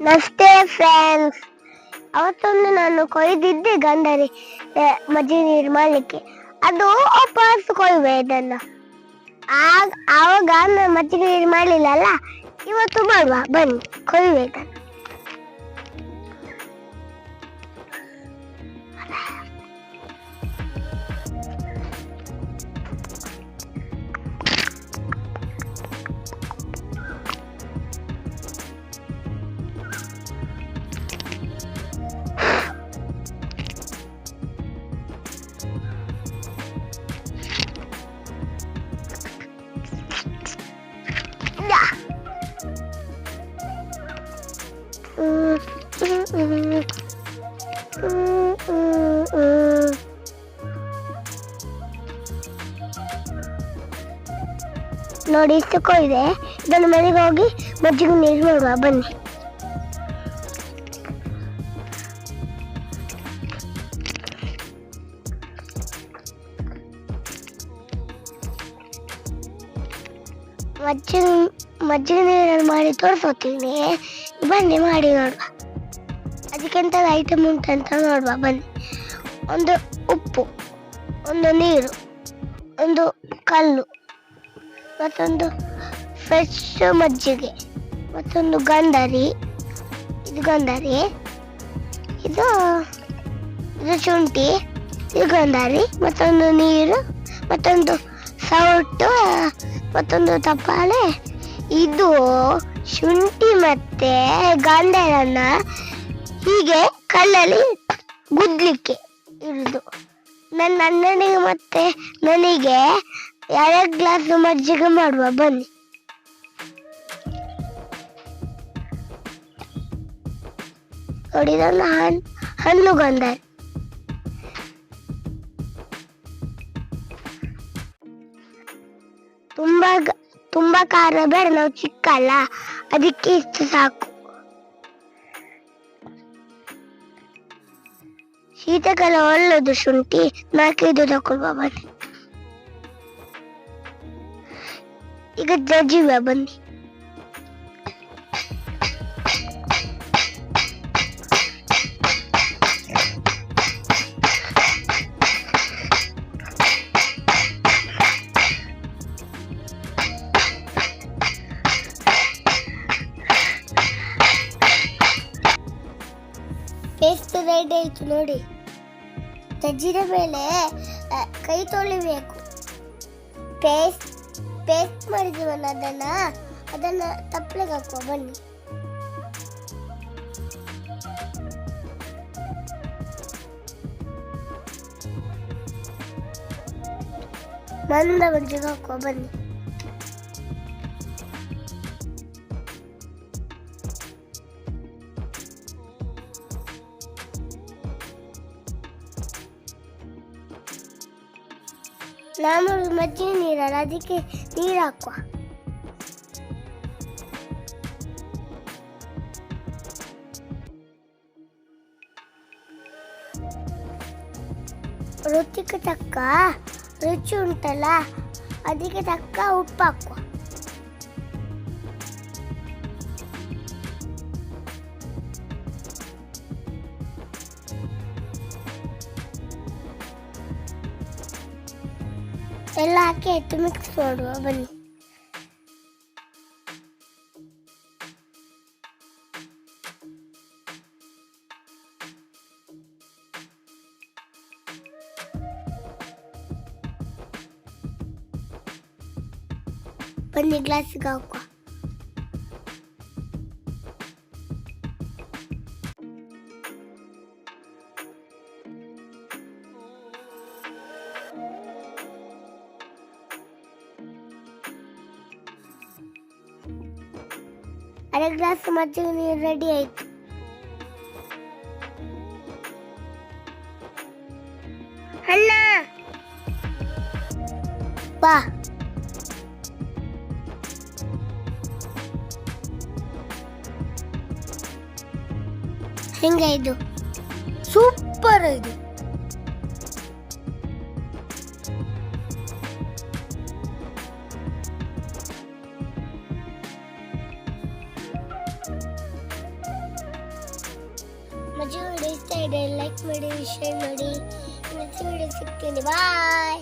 ನಮಸ್ತೆ ಫ್ರೆಂಡ್ಸ್. ಅವತ್ತೊಂದು ನಾನು ಕೊಯ್ದಿದ್ದೆ ಗಂಡರಿ ಮಜ್ಜಿಗೆ ನೀರು ಮಾಡಲಿಕ್ಕೆ. ಅದು ವಾಪಸ್ ಕೊಯ್ವೆ ಇದನ್ನು. ಆವಾಗ ನಾನು ಮಜ್ಜಿಗೆ ನೀರು ಮಾಡಲಿಲ್ಲ ಅಲ್ಲ, ಇವತ್ತು ಮಾಡುವ ಬನ್ನಿ ಕೊಯ್ವೆ ಇದನ್ನು. ನೋಡಿ ಇಷ್ಟು ಕೊಯ್ದೆ. ಇದನ್ನು ಮನೆಗೆ ಹೋಗಿ ಮಜ್ಜಿಗೆ ನೀರು ಮಾಡುವ ಬನ್ನಿ. ಮಜ್ಜಿಗೆ ನೀರನ್ನು ಮಾಡಿ ತೋರಿಸ್ತೀನಿ, ಬನ್ನಿ ಮಾಡಿ ನೋಡುವ. ಅದಕ್ಕೆಂತ ಐಟಮ್ ಉಂಟಂತ ನೋಡುವ ಬನ್ನಿ. ಒಂದು ಉಪ್ಪು, ಒಂದು ನೀರು, ಒಂದು ಕಲ್ಲು, ಮತ್ತೊಂದು ಫ್ರೆಶ್ ಮಜ್ಜಿಗೆ, ಮತ್ತೊಂದು ಗಂಡರಿ, ಇದು ಗಂಡರಿ, ಇದು ಶುಂಠಿ, ಇದು ಗಂಡರಿ, ಮತ್ತೊಂದು ನೀರು, ಮತ್ತೊಂದು ಸೌಟು, ಮತ್ತೊಂದು ತಪ್ಪಾಳೆ. ಇದು ಶುಂಠಿ ಮತ್ತೆ ಗಂಡರನ್ನ ಹೀಗೆ ಕಲ್ಲಲ್ಲಿ ಗುದ್ಲಿಕ್ಕೆ ಇರುದು. ನನ್ನ ಅಣ್ಣನಿಗೆ ಮತ್ತೆ ನನಗೆ 2 ಗ್ಲಾಸ್ ಮಜ್ಜಿಗೆ ಮಾಡುವ ಬನ್ನಿ. ನೋಡಿ ನನ್ನ ಹಣ್ಣು ಗಂಧರಿ. ತುಂಬಾ ಖಾರ ಬೇಡ, ನಾವು ಚಿಕ್ಕ ಅಲ್ಲ, ಅದಕ್ಕೆ ಇಷ್ಟು ಸಾಕು. ಶೀತಕಾಲ ಒಳ್ಳೆದು ಶುಂಠಿ, 4-5 ತಗೊಳ್ಳುವ ಬನ್ನಿ. ಈಗ ಜಜ್ಜುವ ಬನ್ನಿ. ಪೇಸ್ಟ್ ರೆಡಿ ಆಯ್ತು ನೋಡಿ. ಜಜ್ಜಿದ ಮೇಲೆ ಕೈ ತೊಳಿಬೇಕು. ಪೇಸ್ಟ್ ಮಾಡಿದೀವಲ್ಲ ಅದನ್ನ ತಪ್ಪಲೆಗೆ ಹಾಕುವ ಬನ್ನಿ. ಮಂದ ಮಜ್ಜಿಗೆ ಹಾಕುವ ಬನ್ನಿ. ನಾನು ಮಜ್ಜಿಗೆ ನೀರಲ್ಲ, ಅದಕ್ಕೆ ನೀರು ಹಾಕುವ. ರುಚಿಗೆ ತಕ್ಕ ರುಚಿ ಉಂಟಲ್ಲ, ಅದಕ್ಕೆ ತಕ್ಕ ಉಪ್ಪು ಹಾಕುವ. ಎಲ್ಲ ಹಾಕಿ ಆಯ್ತು, ಮಿಕ್ಸ್ ಮಾಡುವ ಬನ್ನಿ. ಬನ್ನಿ ಗ್ಲಾಸಿಗೆ ಹಾಕುವ. ಅರೆ ಗ್ಲಾಸ್ ಮಜ್ಜಿಗೆ ನೀರು ರೆಡಿ ಆಯ್ತು. ಅಣ್ಣ ಬಾ. ಹೆಂಗ ಇದು? ಸೂಪರ್ ಇದು. ಮಜು ವಿಡಿಯೋ ಇಷ್ಟ ಇದೆ ಲೈಕ್ ಮಾಡಿ ಶೇರ್ ಮಾಡಿ ನೆಕ್ಸ್ಟ್ ವಿಡಿಯೋ ಸಿಗ್ತೀನಿ ಬಾಯ್.